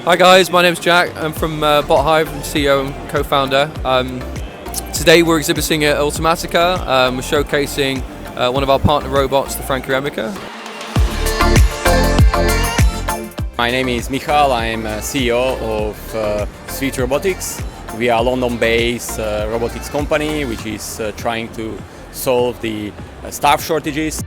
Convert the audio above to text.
Hi guys, my name's Jack. I'm from BotHive, I'm CEO and co-founder. Today we're exhibiting at Automatica. We're showcasing one of our partner robots, the Franco-Amica. My name is Michal, I'm CEO of Switch Robotics. We are a London-based robotics company which is trying to solve the staff shortages.